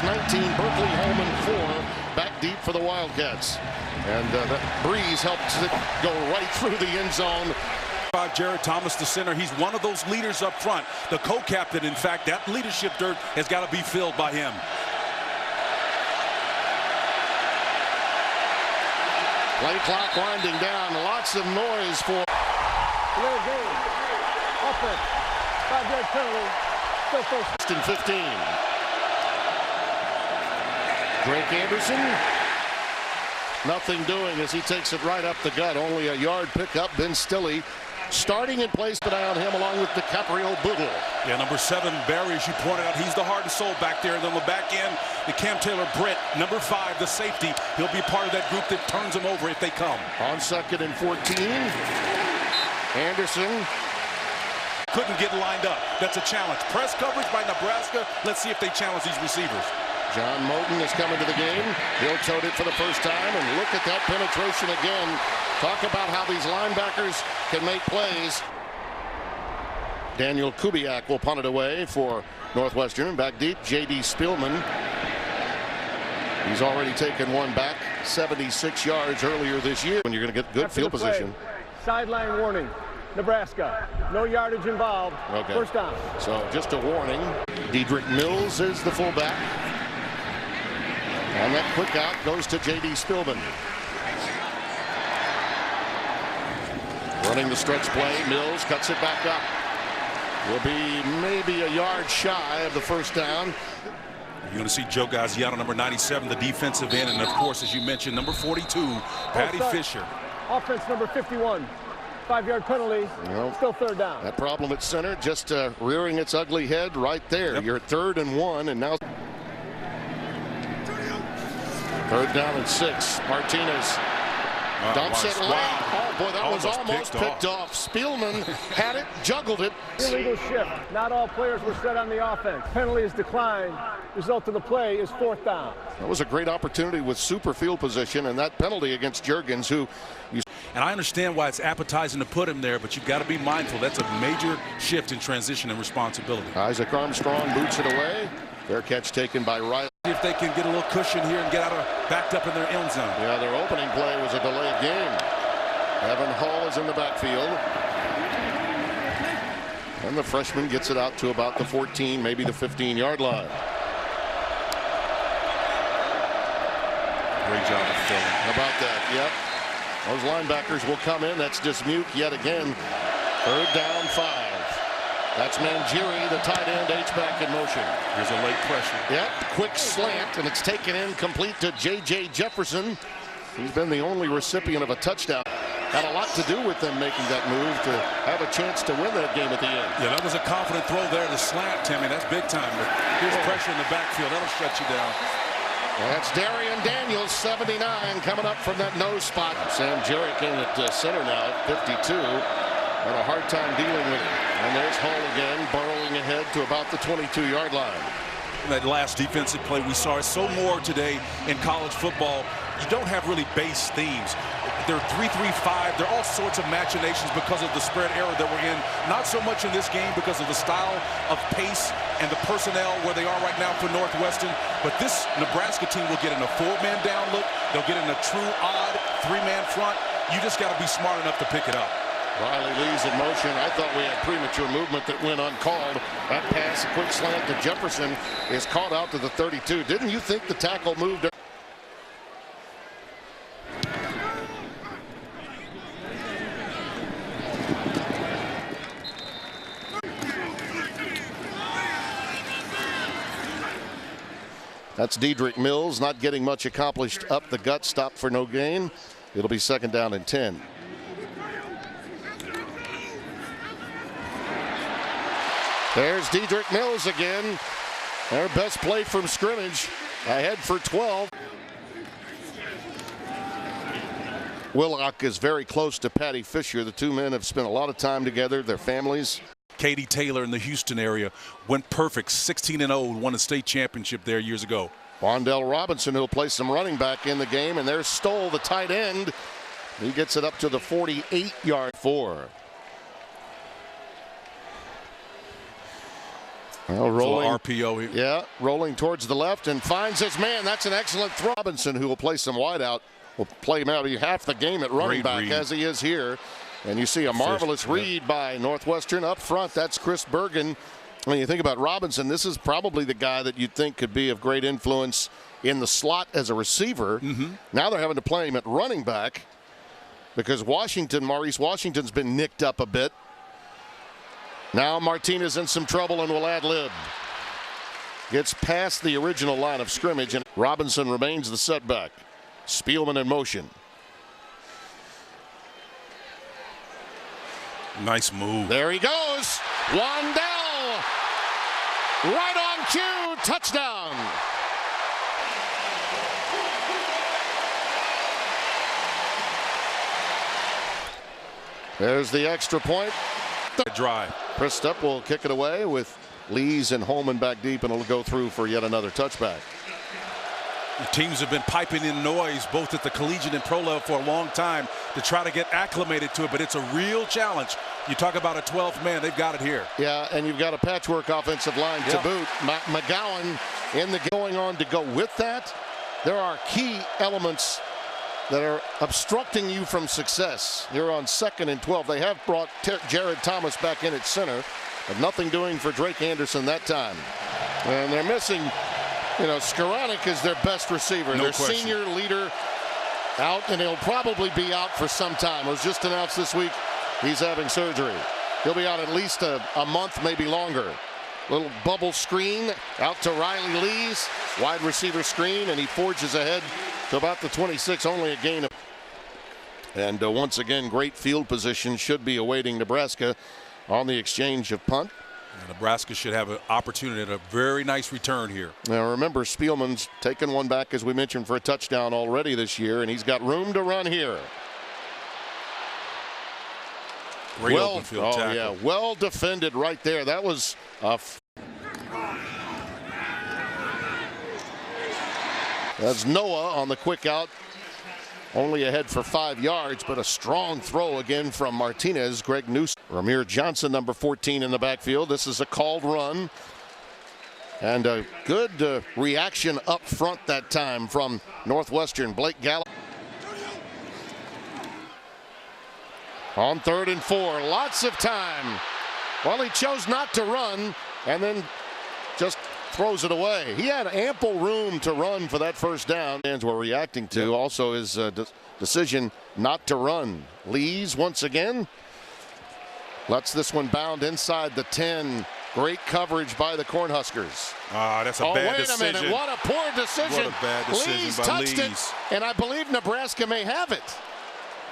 Kansas 19, Berkeley Holman 4, back deep for the Wildcats. And that breeze helps it go right through the end zone. Jared Thomas, the center, he's one of those leaders up front. The co-captain, in fact, that leadership dirt has got to be filled by him. Play clock winding down. Lots of noise for game. Offense. 5-yard penalty. Still first and 15. Drake Anderson. Nothing doing as he takes it right up the gut. Only a yard pickup. Ben Stilley starting in place, but eye on him along with DiCaprio Bootle. Yeah, number 7, Barry, as you pointed out, he's the heart and soul back there. And then the back end, the Cam Taylor Britt, number 5, the safety. He'll be part of that group that turns them over if they come. On 2nd and 14, Anderson couldn't get lined up. That's a challenge. Press coverage by Nebraska. Let's see if they challenge these receivers. John Moten is coming to the game. He'll tote it for the first time, and look at that penetration again. Talk about how these linebackers can make plays. Daniel Kubiak will punt it away for Northwestern. Back deep, J.D. Spielman. He's already taken one back, 76 yards earlier this year. When you're going to get good field position. Sideline warning. Nebraska. No yardage involved. Okay. First down. So just a warning. Dedrick Mills is the fullback. And that quick out goes to J.D. Spielman. Running the stretch play. Mills cuts it back up. Will be maybe a yard shy of the first down. You're going to see Joe Gaziano, number 97, the defensive end. And, of course, as you mentioned, number 42, Patty Fisher. Offense number 51. 5-yard penalty. Still third down. That problem at center just rearing its ugly head right there. Yep. You're at 3rd and 1, and now 3rd down and 6. Martinez dumps it late. Oh, boy, that was almost picked off. Spielman had it, juggled it. Illegal shift. Not all players were set on the offense. Penalty is declined. Result of the play is 4th down. That was a great opportunity with super field position, and that penalty against Juergens, who and I understand why it's appetizing to put him there, but you've got to be mindful. That's a major shift in transition and responsibility. Isaac Armstrong boots it away. Fair catch taken by Riley. If they can get a little cushion here and get out of backed up in their end zone. Yeah, their opening play was a delayed game. Evan Hall is in the backfield. And the freshman gets it out to about the 14, maybe the 15-yard line. Great job of filling. How about that? Yep. Those linebackers will come in. That's Dismuke yet again. 3rd down 5. That's Mangieri, the tight end, H-back in motion. Here's a late pressure. Yep, quick slant, and it's taken in complete to J.J. Jefferson. He's been the only recipient of a touchdown. Had a lot to do with them making that move to have a chance to win that game at the end. Yeah, that was a confident throw there to slant, Timmy. That's big time. But here's pressure in the backfield. That'll shut you down. That's Darian Daniels, 79, coming up from that nose spot. Sam Jarek in at center now at 52. Had a hard time dealing with it. And there's Hall again, burrowing ahead to about the 22-yard line. That last defensive play we saw is so more today in college football. You don't have really base themes. They're 3-3-5. There are all sorts of machinations because of the spread era that we're in. Not so much in this game because of the style of pace and the personnel where they are right now for Northwestern. But this Nebraska team will get in a 4-man down look. They'll get in a true odd 3-man front. You just got to be smart enough to pick it up. Riley Lee's in motion. I thought we had premature movement that went uncalled. That pass, a quick slant to Jefferson, is caught out to the 32. Didn't you think the tackle moved? That's Dedrick Mills not getting much accomplished up the gut, stop for no gain. It'll be 2nd down and 10. There's Dedrick Mills again. Their best play from scrimmage. Ahead for 12. Willock is very close to Patty Fisher. The two men have spent a lot of time together, their families. Katie Taylor in the Houston area went perfect, 16-0, won a state championship there years ago. Wandell Robinson, who'll play some running back in the game, and there's Stoll, the tight end. He gets it up to the 48-yard 4. Well, rolling RPO here. Yeah, rolling towards the left and finds his man. That's an excellent throw. Robinson, who will play some wide out, will play maybe half the game at running back as he is here. And you see a marvelous read by Northwestern up front. That's Chris Bergen. When you think about Robinson, this is probably the guy that you'd think could be of great influence in the slot as a receiver. Now they're having to play him at running back because Maurice Washington's been nicked up a bit. Now Martinez in some trouble and will ad-lib. Gets past the original line of scrimmage, and Robinson remains the setback. Spielman in motion. Nice move. There he goes. Wandell. Right on cue. Touchdown. There's the extra point. Drive. Christop will kick it away with Lees and Holman back deep, and it'll go through for yet another touchback. The teams have been piping in noise both at the collegiate and pro level for a long time to try to get acclimated to it, but it's a real challenge. You talk about a 12th man, they've got it here. Yeah, and you've got a patchwork offensive line to boot. McGowan in the going on to go with that. There are key elements that are obstructing you from success. You're on 2nd and 12. They have brought Jared Thomas back in at center, but nothing doing for Drake Anderson that time. And they're missing, Skoranek is their best receiver. No their question. Senior leader out, and he'll probably be out for some time. It was just announced this week he's having surgery. He'll be out at least a month, maybe longer. Little bubble screen out to Riley Lees. Wide receiver screen, and he forges ahead to about the 26, only a gain of. And once again, great field position should be awaiting Nebraska on the exchange of punt. Nebraska should have an opportunity at a very nice return here. Now remember, Spielman's taken one back, as we mentioned, for a touchdown already this year, and he's got room to run here. Great open field tackle. Yeah, well defended right there. That was that's Noah on the quick out. Only ahead for 5 yards, but a strong throw again from Martinez. Greg Newsom. Ramir Johnson, number 14 in the backfield. This is a called run. And a good reaction up front that time from Northwestern. Blake Gallup. On 3rd and 4, lots of time. Well, he chose not to run and then just throws it away. He had ample room to run for that first down. Fans were reacting to also his decision not to run. Lees once again lets this one bound inside the 10. Great coverage by the Cornhuskers. That's a bad decision. Wait a minute, what a poor decision. What a bad decision Lees by touched Lees. it, and I believe Nebraska may have it.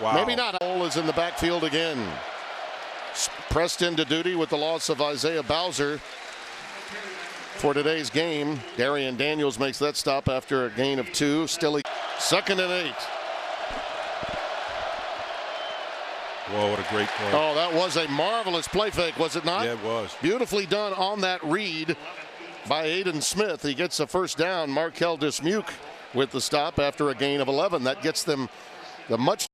Wow. Maybe not. Hole is in the backfield again. Pressed into duty with the loss of Isaiah Bowser for today's game. Darian Daniels makes that stop after a gain of 2. Still 2nd and 8. Whoa, what a great play. Oh, that was a marvelous play fake, was it not? Yeah, it was. Beautifully done on that read by Aiden Smith. He gets a first down. Markel Dismuke with the stop after a gain of 11. That gets them the much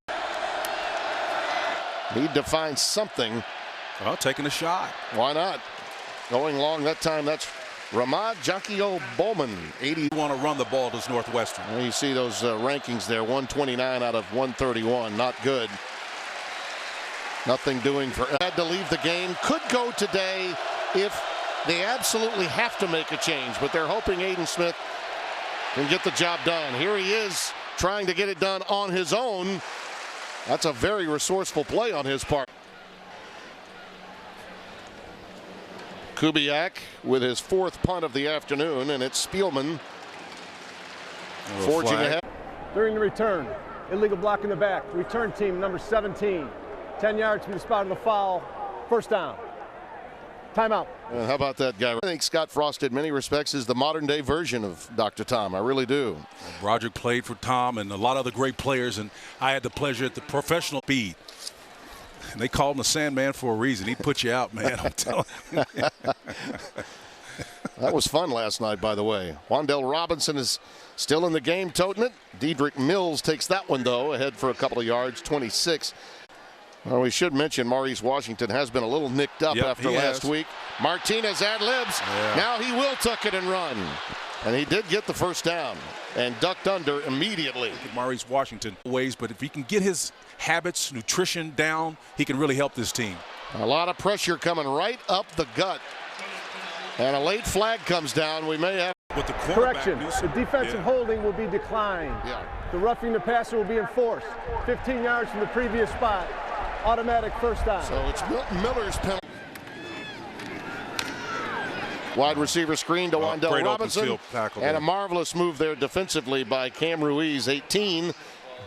need to find something. Well, taking a shot. Why not? Going long that time. That's Ramad Jakio Bowman, 80. Want to run the ball to Northwestern. Well, you see those rankings there, 129 out of 131. Not good. Nothing doing for. Had to leave the game. Could go today if they absolutely have to make a change, but they're hoping Aiden Smith can get the job done. Here he is trying to get it done on his own. That's a very resourceful play on his part. Kubiak with his 4th punt of the afternoon, and it's Spielman forging ahead. During the return, illegal block in the back. Return team number 17. 10 yards from the spot of the foul. First down. Timeout. How about that guy? I think Scott Frost, in many respects, is the modern-day version of Dr. Tom. I really do. Roger played for Tom and a lot of other great players, and I had the pleasure at the professional speed. And they called him the Sandman for a reason. He'd put you out, man. I'm telling you. That was fun last night, by the way. Wandell Robinson is still in the game, toting it. Dedrick Mills takes that one, though, ahead for a couple of yards, 26. Well, we should mention Maurice Washington has been a little nicked up after last week. Martinez ad-libs. Now he will tuck it and run. And he did get the first down and ducked under immediately. Maurice Washington ways, but if he can get his habits, nutrition down, he can really help this team. A lot of pressure coming right up the gut. And a late flag comes down. We may have. With the correction, the defensive holding will be declined. The roughing the passer will be enforced. 15 yards from the previous spot. Automatic first down. So it's Miller's penalty. Wide receiver screen to Wandell Robinson. And a marvelous move there defensively by Cam Ruiz, 18.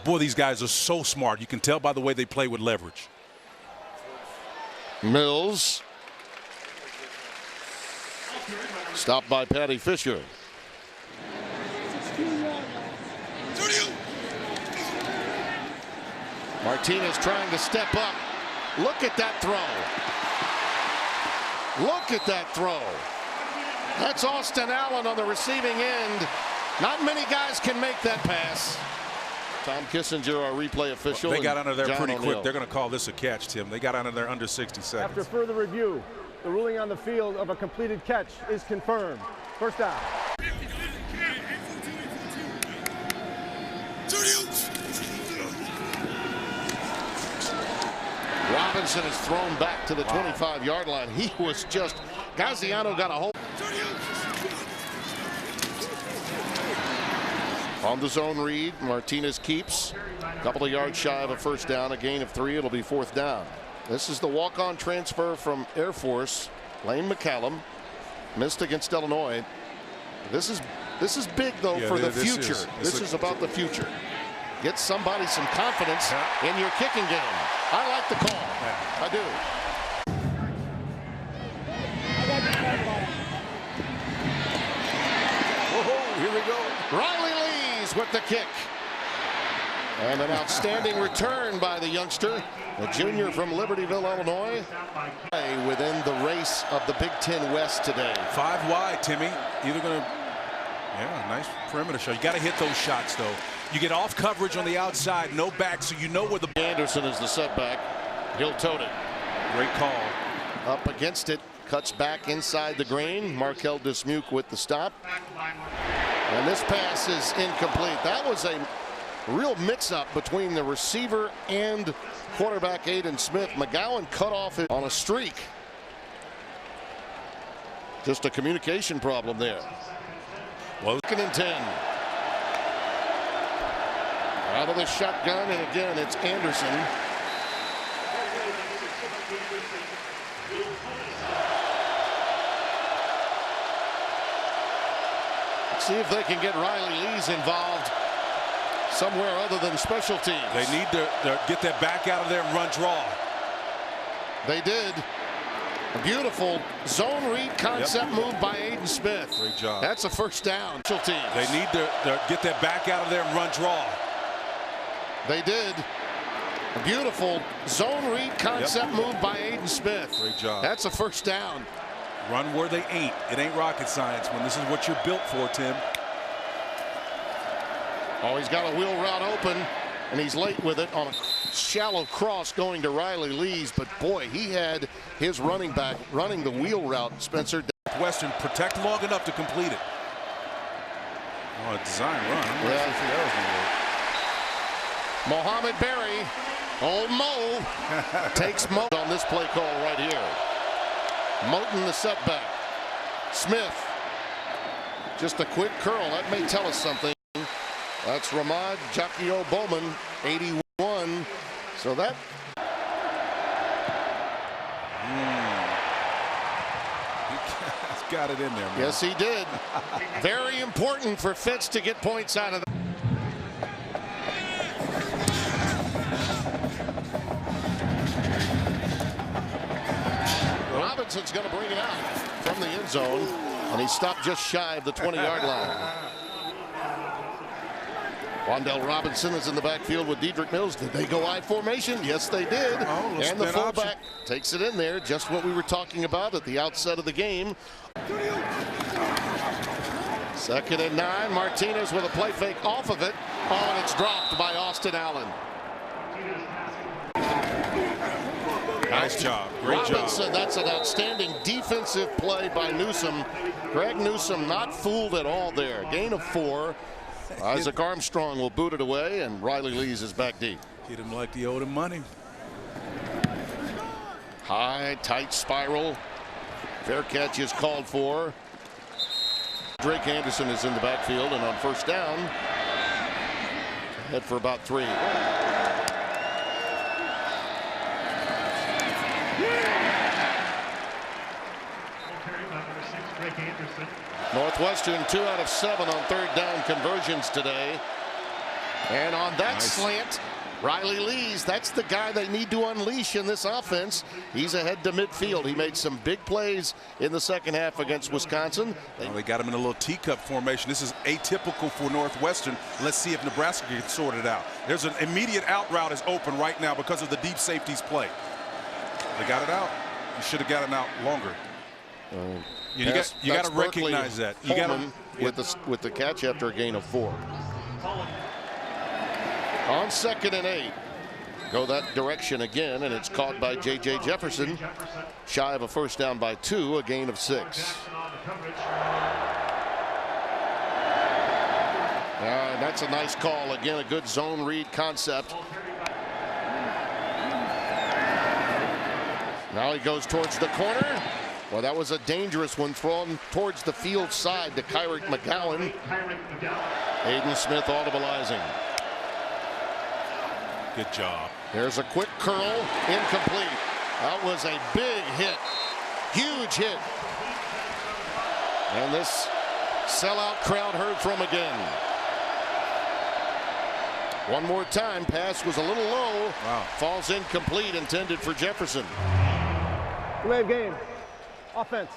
Boy, these guys are so smart. You can tell by the way they play with leverage. Mills. Stopped by Patty Fisher. Martinez trying to step up. Look at that throw. Look at that throw. That's Austin Allen on the receiving end. Not many guys can make that pass. Tom Kissinger, our replay official. They got under there pretty quick. They're going to call this a catch, Tim. They got under there under 60 seconds. After further review, the ruling on the field of a completed catch is confirmed. First down. Robinson is thrown back to the 25-yard line. He was just, Gaziano got a hold. On the zone read, Martinez keeps. A couple of yards shy of a first down, a gain of 3. It'll be fourth down. This is the walk-on transfer from Air Force, Lane McCallum. Missed against Illinois. This is big, though, for the future. This is about the future. Get somebody some confidence in your kicking game. I like the call. I do. Whoa, here we go. Riley Lees with the kick. And an outstanding return by the youngster, the junior from Libertyville, Illinois. Within the race of the Big Ten West today. 5 wide, Timmy. Either going to, nice perimeter shot. You got to hit those shots, though. You get off coverage on the outside, no back, so you know where the. Anderson is the setback. He'll tote it. Great call. Up against it, cuts back inside the green. Markel Dismuke with the stop. And this pass is incomplete. That was a real mix-up between the receiver and quarterback Aiden Smith. McGowan cut off it on a streak. Just a communication problem there. Well, 2nd and 10. Out of the shotgun, and again, it's Anderson. Let's see if they can get Riley Lees involved somewhere other than special teams. They need to get that back out of there and run draw. They did. A beautiful zone read concept move by Aiden Smith. Great job. That's a first down. Special teams. They need to get that back out of there and run draw. They did. A beautiful zone read concept move by Aiden Smith. Great job. That's a first down. Run where they ain't. It ain't rocket science when this is what you're built for, Tim. Oh, he's got a wheel route open, and he's late with it on a shallow cross going to Riley Lees. But boy, he had his running back running the wheel route, Spencer. Northwestern protect long enough to complete it. Oh, a design run. I'm not sure if that was gonna work. Mohamed Berry, old Mo, takes Mo on this play call right here. Moten the setback. Smith, just a quick curl. That may tell us something. That's Ramad Jacquio Bowman, 81. So that. He's got it in there, man. Yes, he did. Very important for Fitz to get points out of that. Robinson's going to bring it out from the end zone, and he stopped just shy of the 20-yard line. Wandell Robinson is in the backfield with Dedrick Mills. Did they go I formation? Yes, they did. And the fullback takes it in there, just what we were talking about at the outset of the game. 2nd and 9. Martinez with a play fake off of it. Oh, and it's dropped by Austin Allen. Nice job. Great Robinson, job. that's an outstanding defensive play by Newsome. Greg Newsome not fooled at all there. Gain of 4. Isaac Armstrong will boot it away, and Riley Lees is back deep. Hit him like he owed him money. High, tight spiral. Fair catch is called for. Drake Anderson is in the backfield, and on first down, head for about 3. Northwestern 2 out of 7 on third down conversions today. And on that slant, Riley Lees, that's the guy they need to unleash in this offense. He's ahead to midfield. He made some big plays in the second half against Wisconsin. Well, they got him in a little teacup formation. This is atypical for Northwestern. Let's see if Nebraska can sort it out. There's an immediate out route is open right now because of the deep safeties play. They got it out. You should have got it out longer. You got to recognize that. You got to with the catch after a gain of 4. On 2nd and 8, go that direction again, and it's caught by J.J. Jefferson. Shy of a first down by 2, a gain of 6. That's a nice call. Again, a good zone read concept. Now he goes towards the corner. Well, that was a dangerous one thrown towards the field side to Kyrick McGowan. Aiden Smith audibilizing. Good job. There's a quick curl, incomplete. That was a big hit, huge hit. And this sellout crowd heard from again. One more time, pass was a little low. Wow. Falls incomplete, intended for Jefferson. Delay of game. Offense.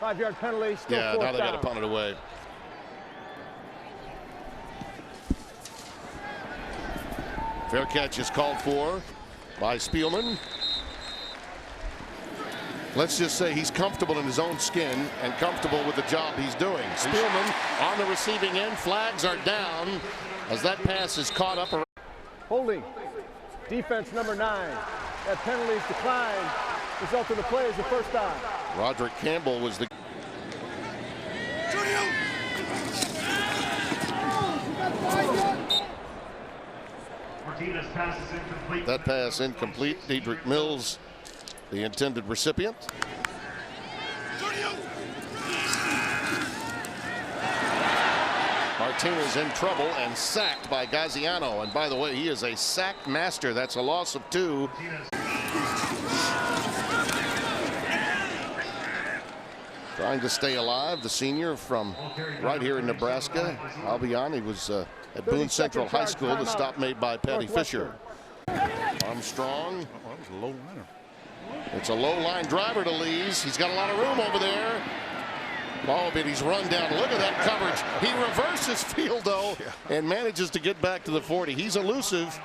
5-yard penalty. Still Yeah, now they got to punt it away. Fair catch is called for by Spielman. Let's just say he's comfortable in his own skin and comfortable with the job he's doing. Spielman on the receiving end. Flags are down as that pass is caught up. Holding. Defense number 9. That penalty is declined. Result of the play is the first down. Roderick Campbell was the. That pass incomplete. Dedrick Mills, the intended recipient. Martinez in trouble and sacked by Gaziano. And by the way, he is a sack master. That's a loss of 2. Trying to stay alive, the senior from right here in Nebraska. Albion, he was at Boone Central High School. The stop made by Patty Fisher. Armstrong. Oh, that was a low liner. It's a low line driver to Lees. He's got a lot of room over there. Oh, but he's run down. Look at that coverage. He reverses field, though, and manages to get back to the 40. He's elusive.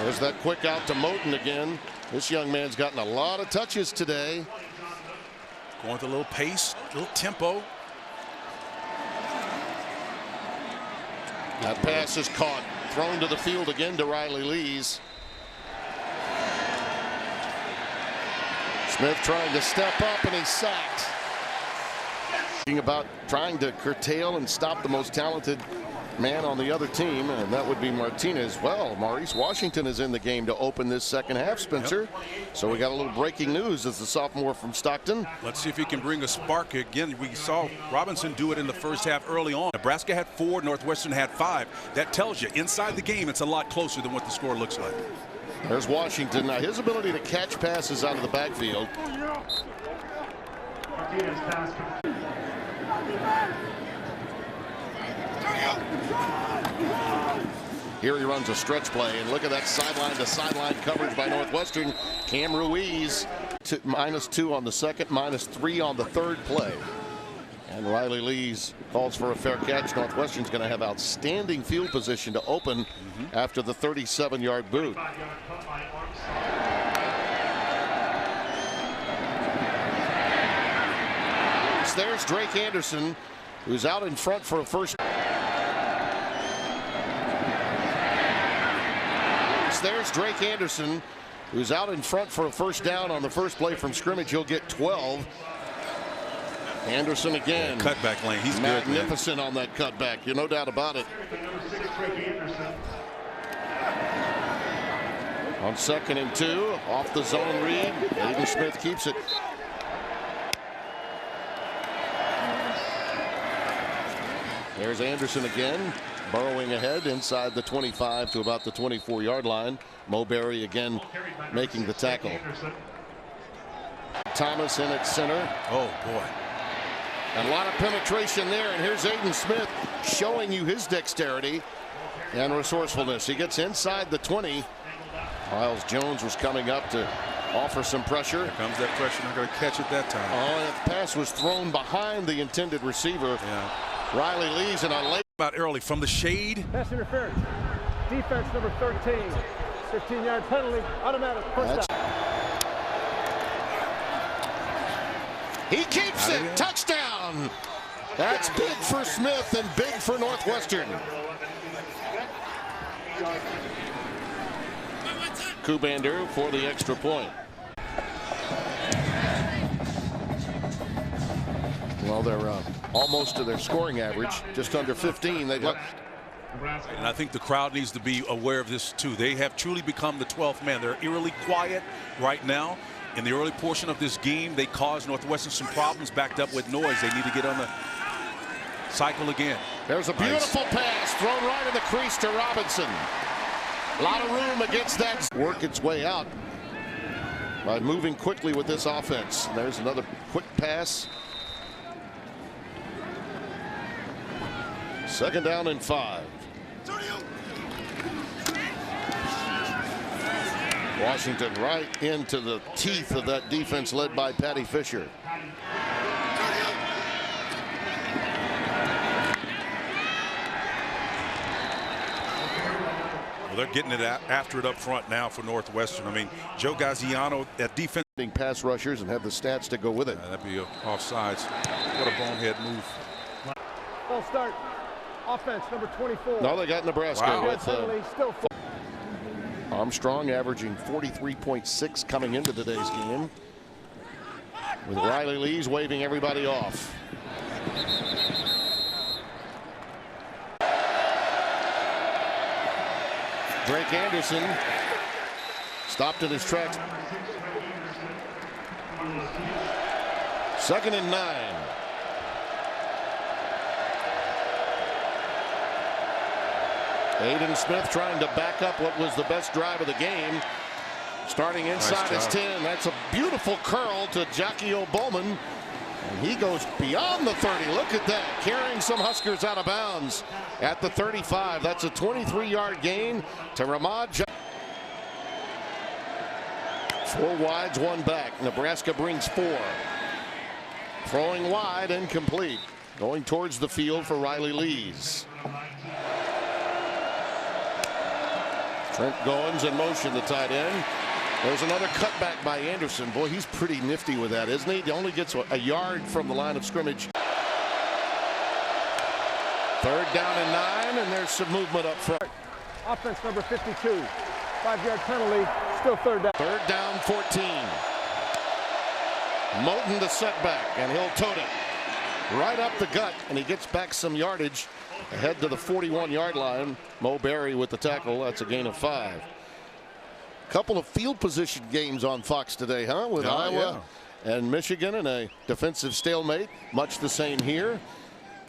There's that quick out to Moten again. This young man's gotten a lot of touches today. Going with a little pace, a little tempo. That pass is caught. Thrown to the field again to Riley Lees. Smith trying to step up, and he's sacked. Thinking about trying to curtail and stop the most talented man on the other team, and that would be Martinez. Well, Maurice Washington is in the game to open this second half, Spencer. So we got a little breaking news as the sophomore from Stockton. Let's see if he can bring a spark again. We saw Robinson do it in the first half early on. Nebraska had 4, Northwestern had 5. That tells you inside the game it's a lot closer than what the score looks like. There's Washington. Now his ability to catch passes out of the backfield. Here he runs a stretch play, and look at that sideline to sideline coverage by Northwestern. Cam Ruiz -2 on the second, -3 on the third play. And Riley Lees calls for a fair catch. Northwestern's going to have outstanding field position to open after the 37-yard boot. There's Drake Anderson, who's out in front for a first. There's Drake Anderson, who's out in front for a first down on the first play from scrimmage. He'll get 12. Anderson again. Cutback lane. He's magnificent on that cutback. No doubt about it. On 2nd and 2, off the zone read. Aiden Smith keeps it. There's Anderson again, burrowing ahead inside the 25 to about the 24-yard line. Moberry again making the tackle. Thomas in at center. Oh, boy. And a lot of penetration there. And here's Aiden Smith showing you his dexterity and resourcefulness. He gets inside the 20. Miles Jones was coming up to offer some pressure. Here comes that pressure. Not going to catch it that time. Oh, that pass was thrown behind the intended receiver. Yeah. Riley Lee's in a late. About early from the shade. Pass interference. Defense number 13. 15-yard penalty. Automatic. First down. He keeps it. Touchdown. That's big for Smith and big for Northwestern. Kubander for the extra point. Well, they're almost to their scoring average, just under 15. They look. And I think the crowd needs to be aware of this too. They have truly become the 12th man. They're eerily quiet right now. In the early portion of this game, they caused Northwestern some problems, backed up with noise. They need to get on the cycle again. There's a beautiful pass thrown right in the crease to Robinson. A lot of room against that. Work its way out by moving quickly with this offense. There's another quick pass. 2nd down and 5. Washington right into the teeth of that defense led by Patty Fisher. Well, they're getting it after it up front now for Northwestern. I mean, Joe Gaziano at defense. Pass rushers and have the stats to go with it. That'd be offsides. What a bonehead move. Full start. Offense number 24. No, they got Nebraska. Wow. With Armstrong averaging 43.6 coming into today's game. With Riley Lee's waving everybody off. Drake Anderson stopped in his tracks. 2nd and 9. Aiden Smith trying to back up what was the best drive of the game. Starting inside his 10. That's a beautiful curl to Jackie Bowman. And he goes beyond the 30. Look at that. Carrying some Huskers out of bounds at the 35. That's a 23-yard gain to Ramad. 4 wides, 1 back. Nebraska brings 4. Throwing wide and complete. Going towards the field for Riley Lees. Trent Goins in motion, the tight end. There's another cutback by Anderson. Boy, he's pretty nifty with that, isn't he? He only gets a yard from the line of scrimmage. 3rd down and 9, and there's some movement up front. Offense number 52. 5-yard penalty. Still 3rd down. 3rd down, 14. Moten the setback, and he'll tote it right up the gut, and he gets back some yardage ahead to the 41-yard line. Moberry with the tackle. That's a gain of 5. Couple of field position games on Fox today, huh? With Iowa and Michigan in a defensive stalemate. Much the same here.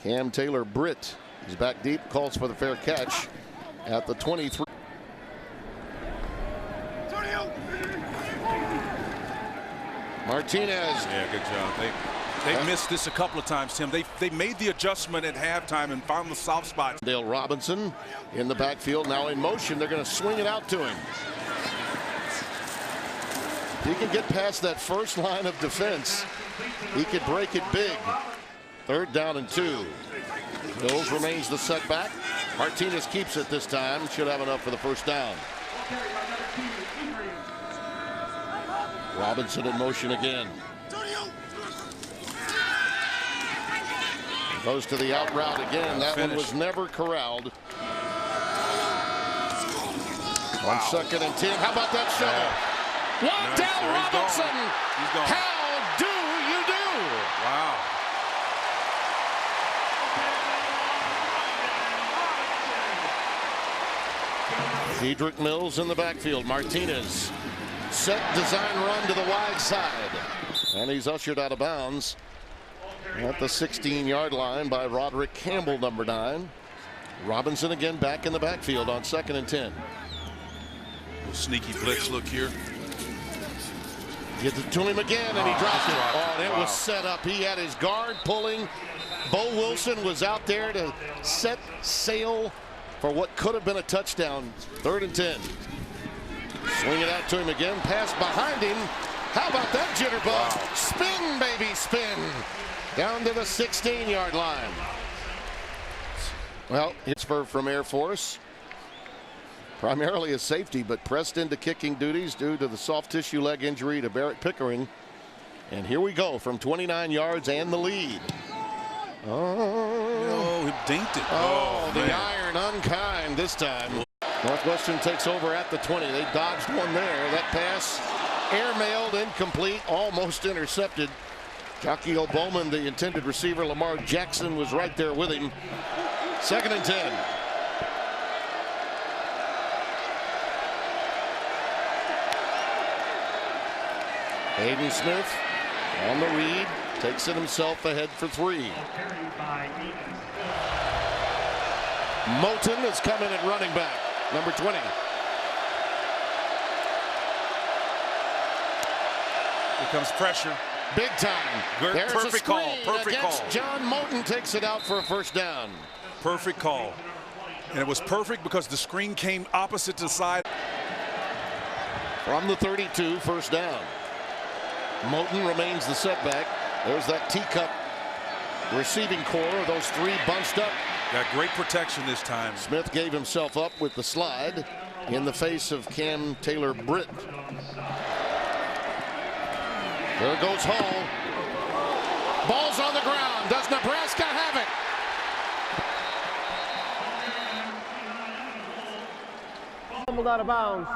Cam Taylor-Britt, he's back deep, calls for the fair catch at the 23. Martinez. Yeah, good job. They missed this a couple of times, Tim. They made the adjustment at halftime and found the soft spot. Dale Robinson in the backfield, now in motion. They're going to swing it out to him. If he can get past that first line of defense, he could break it big. 3rd down and 2. Mills remains the setback. Martinez keeps it this time. Should have enough for the first down. Robinson in motion again. Goes to the out route again. That one was never corralled. On 2nd and 10. How about that shovel? Walk down Robinson. He's gone. How do you do? Wow. Dedrick Mills in the backfield. Martinez. Set design run to the wide side. And he's ushered out of bounds at the 16-yard line by Roderick Campbell, number 9. Robinson again back in the backfield on 2nd and 10. Sneaky blitz look here. Gets it to him again, and he dropped it. Oh, and it was set up. He had his guard pulling. Bo Wilson was out there to set sail for what could have been a touchdown. 3rd and 10. Swing it out to him again. Pass behind him. How about that jitterbug? Wow. Spin, baby, spin. Down to the 16-yard line. Well, it's from Air Force. Primarily a safety, but pressed into kicking duties due to the soft tissue leg injury to Barrett Pickering. And here we go from 29 yards and the lead. Oh, it dinked it. Oh, the man. iron unkind this time. Northwestern takes over at the 20. They dodged one there. That pass airmailed, incomplete, almost intercepted. Jockey Bowman, the intended receiver. Lamar Jackson was right there with him. 2nd and 10. Hayden Smith on the read, takes it himself ahead for 3. Moton is coming at running back, number 20. Here comes pressure. Big time. There's Perfect a screen call. Perfect against call. John Moton takes it out for a 1st down. Perfect call. And it was perfect because the screen came opposite to the side. From the 32, 1st down. Moton remains the setback. There's that teacup receiving core. Those 3 bunched up. Got great protection this time. Smith gave himself up with the slide in the face of Cam Taylor-Britt. There goes Hall. Ball's on the ground. Does Nebraska have it? Fumbled out of bounds,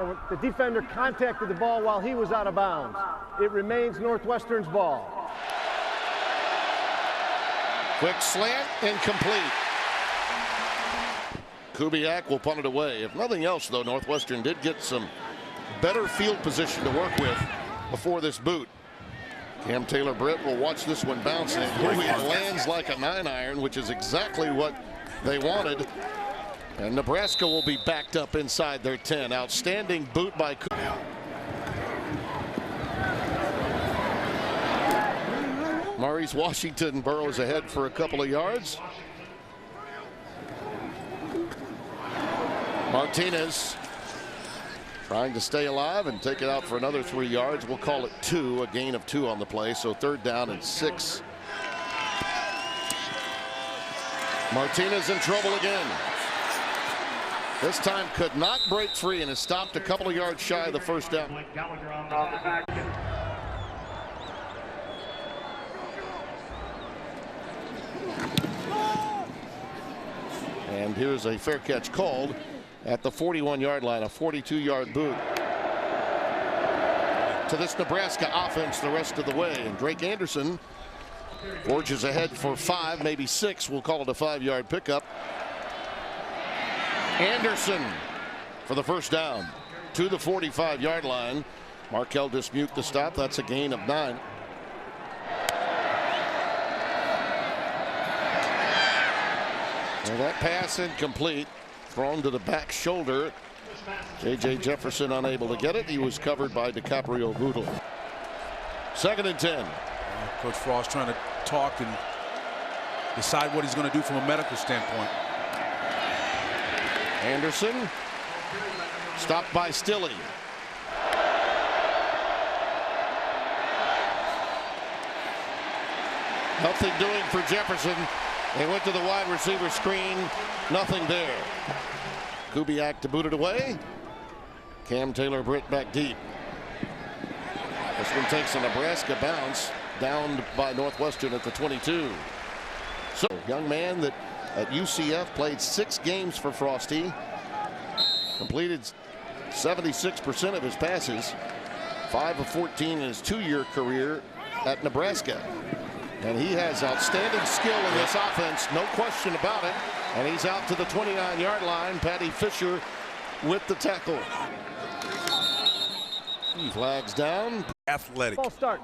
and the defender contacted the ball while he was out of bounds. It remains Northwestern's ball. Quick slant, incomplete. Kubiak will punt it away. If nothing else, though, Northwestern did get some better field position to work with before this boot. Cam Taylor-Britt will watch this one bounce, and it lands like a 9-iron, which is exactly what they wanted. And Nebraska will be backed up inside their 10. Outstanding boot by Kubiak. Maurice Washington burrows ahead for a couple of yards. Martinez trying to stay alive and take it out for another 3 yards. We'll call it 2, a gain of 2 on the play. So 3rd down and 6. Martinez in trouble again. This time could not break free and is stopped a couple of yards shy of the 1st down. And here's a fair catch called at the 41-yard line, a 42-yard boot to this Nebraska offense the rest of the way. And Drake Anderson forges ahead for 5, maybe 6. We'll call it a 5-yard pickup. Anderson for the 1st down to the 45-yard line. Markel Dismuke the stop. That's a gain of 9. And that pass incomplete, thrown to the back shoulder. J.J. Jefferson unable to get it. He was covered by DiCaprio Bootle. 2nd and 10. Coach Frost trying to talk and decide what he's going to do from a medical standpoint. Anderson stopped by Stilley. Nothing doing for Jefferson. They went to the wide receiver screen. Nothing there. Kubiak to boot it away. Cam Taylor-Britt back deep. This one takes a Nebraska bounce, downed by Northwestern at the 22. So, young man that at UCF played 6 games for Frosty. Completed 76% of his passes, 5 of 14 in his 2-year career at Nebraska. And he has outstanding skill in this offense, no question about it. And he's out to the 29-yard line. Patty Fisher with the tackle. Flags down. Athletic. Ball start.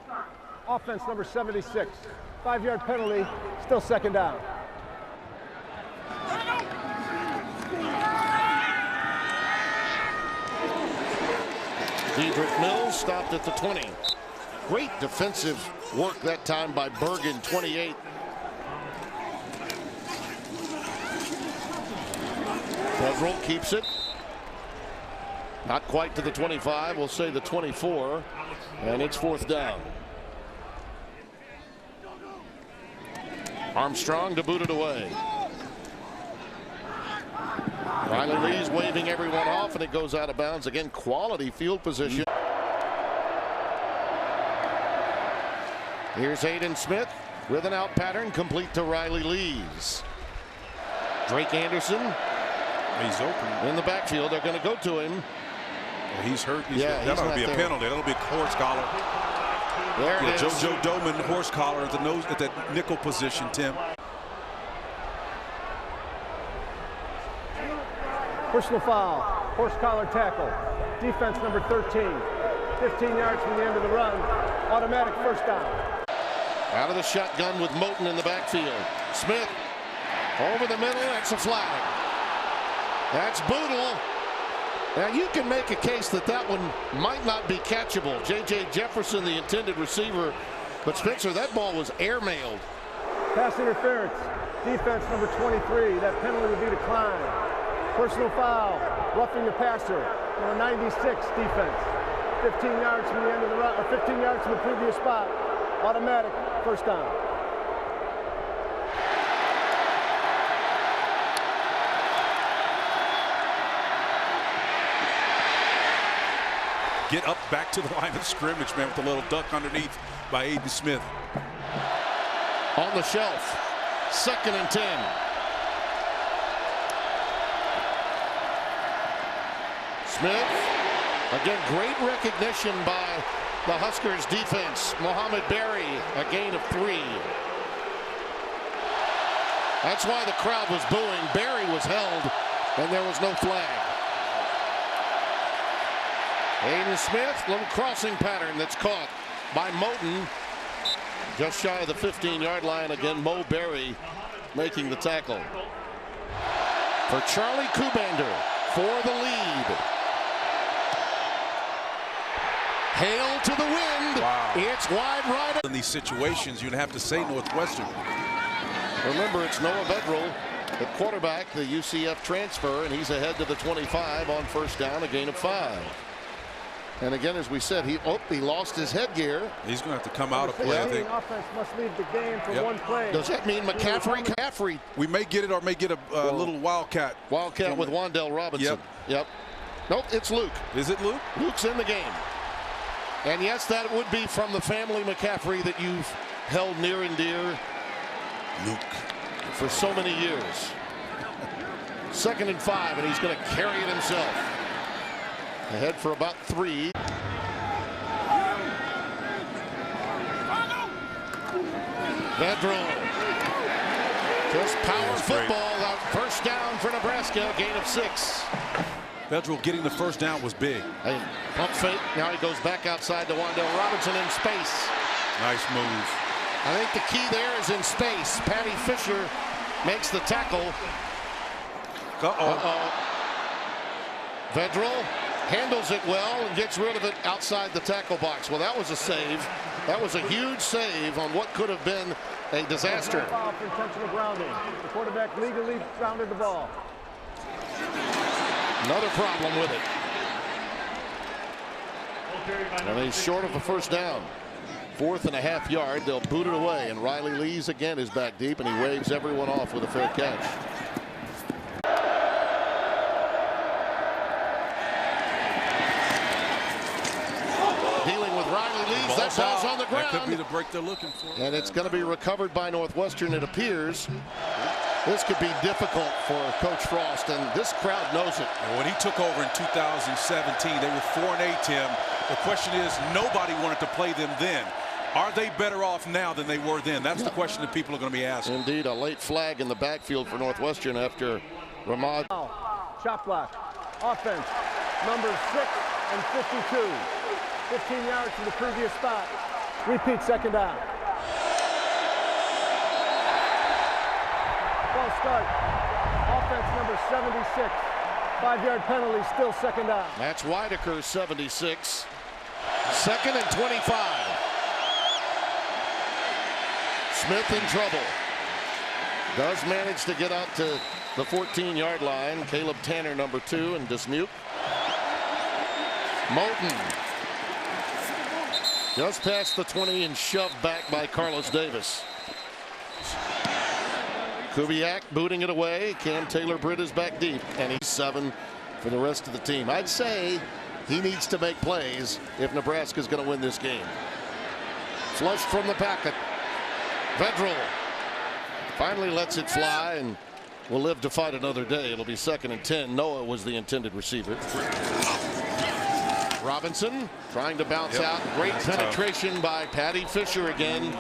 Offense number 76. 5-yard penalty. Still second down. Dedrick Mills stopped at the 20. Great defensive work that time by Bergen, 28. Federal keeps it. Not quite to the 25. We'll say the 24. And it's 4th down. Armstrong to boot it away. Riley Lee's waving everyone off, and it goes out of bounds. Again, quality field position. Here's Aiden Smith with an out pattern complete to Riley Lees. Drake Anderson. He's open. In the backfield. They're going to go to him. Well, he's hurt. That'll be a penalty. That'll be a horse collar. There it is. JoJo Doman, horse collar at the nose at that nickel position, Tim. Personal foul. Horse collar tackle. Defense number 13. 15 yards from the end of the run. Automatic first down. Out of the shotgun with Moten in the backfield. Smith over the middle. That's a flag. That's Boodle. Now you can make a case that that one might not be catchable. J.J. Jefferson, the intended receiver. But Spencer, that ball was airmailed. Pass interference. Defense number 23. That penalty would be declined. Personal foul. Roughing the passer. Number 96 defense. 15 yards from the end of the run, or 15 yards from the previous spot. Automatic first down. Get up back to the line of scrimmage, man, with a little duck underneath by Aiden Smith. On the shelf. 2nd and 10. Smith. Again, great recognition by the Huskers defense. Mohamed Berry, a gain of 3. That's why the crowd was booing. Berry was held, and there was no flag. Aiden Smith, little crossing pattern that's caught by Moten. Just shy of the 15-yard line. Again, Mo Berry making the tackle. For Charlie Kubander for the lead. Hail to the wind. Wow. It's wide right. In these situations, you'd have to say Northwestern. Remember, it's Noah Vedral at quarterback, the UCF transfer, and he's ahead to the 25 on first down, a gain of 5. And again, as we said, he lost his headgear. He's going to have to come out of play, I think. Offense must leave the game for one play. Does that mean McCaffrey? We may get it or may get a little wildcat. Wildcat with Wan'Dale Robinson. Yep. Nope, it's Luke. Is it Luke? Luke's in the game. And yes, that would be from the family McCaffrey that you've held near and dear. Luke. For so many years. 2nd and 5, and he's going to carry it himself. Ahead for about 3. Vedral. Just power football. First down for Nebraska. Gain of 6. Vedral getting the first down was big. Hey, pump fake. Now he goes back outside to Wan'Dale Robinson in space. Nice move. I think the key there is in space. Patty Fisher makes the tackle. Vedral handles it well and gets rid of it outside the tackle box. Well, that was a save. That was a huge save on what could have been a disaster. Foul for intentional grounding. The quarterback legally grounded the ball. Another problem with it. And he's short of a first down. 4th and a half yard. They'll boot it away, and Riley Lees again is back deep, and he waves everyone off with a fair catch. Dealing with Riley Lees. That ball's on the ground. That could be the break they're looking for. And it's going to be recovered by Northwestern, it appears. This could be difficult for Coach Frost, and this crowd knows it. When he took over in 2017, they were 4-8, Tim. The question is, nobody wanted to play them then. Are they better off now than they were then? That's the question that people are going to be asking. Indeed, a late flag in the backfield for Northwestern after Ramad. Chop block. Offense. Numbers 6 and 52. 15 yards from the previous spot. Repeat, second down. False start. Offense number 76. 5-yard penalty, still second down. That's Whitaker, 76. Second and 25. Smith in trouble. Does manage to get out to the 14-yard line. Caleb Tanner, number 2, and Dismuke. Moten. Just past the 20 and shoved back by Carlos Davis. Kubiak booting it away. Cam Taylor-Britt is back deep, and he's 7 for the rest of the team. I'd say he needs to make plays if Nebraska's going to win this game. Flushed from the packet. Vedral finally lets it fly and will live to fight another day. It'll be second and 10. Noah was the intended receiver. Robinson trying to bounce out. Great penetration by Patty Fisher again.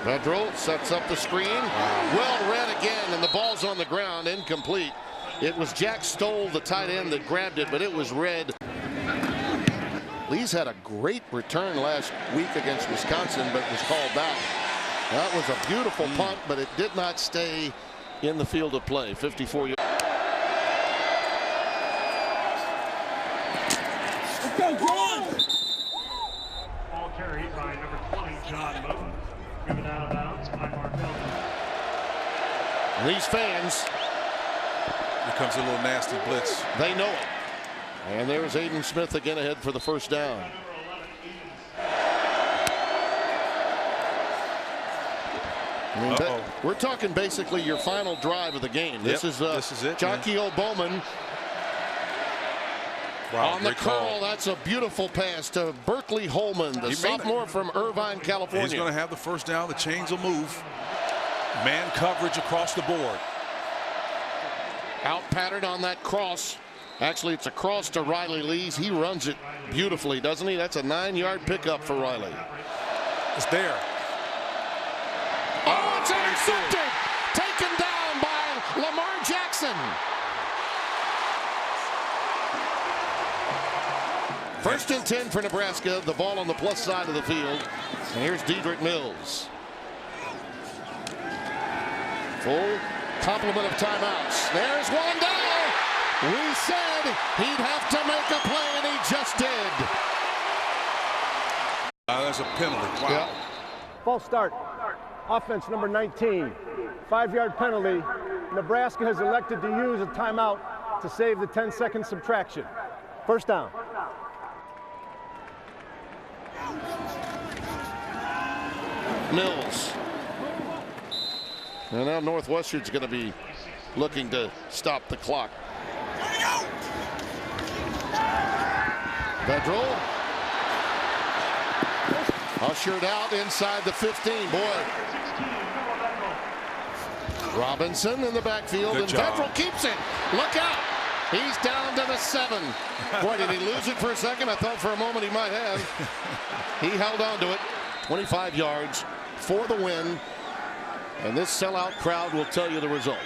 Vedral sets up the screen. Well read again, and the ball's on the ground, incomplete. It was Jack Stoll, the tight end, that grabbed it, but it was read. Lee's had a great return last week against Wisconsin, but was called back. That was a beautiful punt, but it did not stay in the field of play. 54 yards. Ball carried by number 20, John Moten. Driven out of bounds by Markel. These fans, Here comes a little nasty blitz. they know it. And there's Aiden Smith again ahead for the first down. I mean, we're talking basically your final drive of the game. This is it. Jockey Bowman. Wow, On the great curl, call. that's a beautiful pass to Berkeley Holman, the sophomore from Irvine, California. He's going to have the first down. The chains will move. Man coverage across the board. Out pattern on that cross. Actually, it's a cross to Riley Lees. He runs it beautifully, doesn't he? That's a 9-yard pickup for Riley. It's there. Oh, it's intercepted! Taken down by Lamar Jackson. First and 10 for Nebraska. The ball on the plus side of the field. And here's Dedrick Mills. Full complement of timeouts. There's one down. We said he'd have to make a play, and he just did. That's a penalty. Wow. Yeah. False start. Offense number 19. 5-yard penalty. Nebraska has elected to use a timeout to save the 10-second subtraction. First down. Mills. And now Northwestern's going to be looking to stop the clock. Vedral. Ushered out inside the 15. Boy. Robinson in the backfield. Good and job. Vedral keeps it. Look out. He's down to the 7. Boy, did he lose it for a second? I thought for a moment he might have. He held on to it. 25 yards for the win. And this sellout crowd will tell you the result.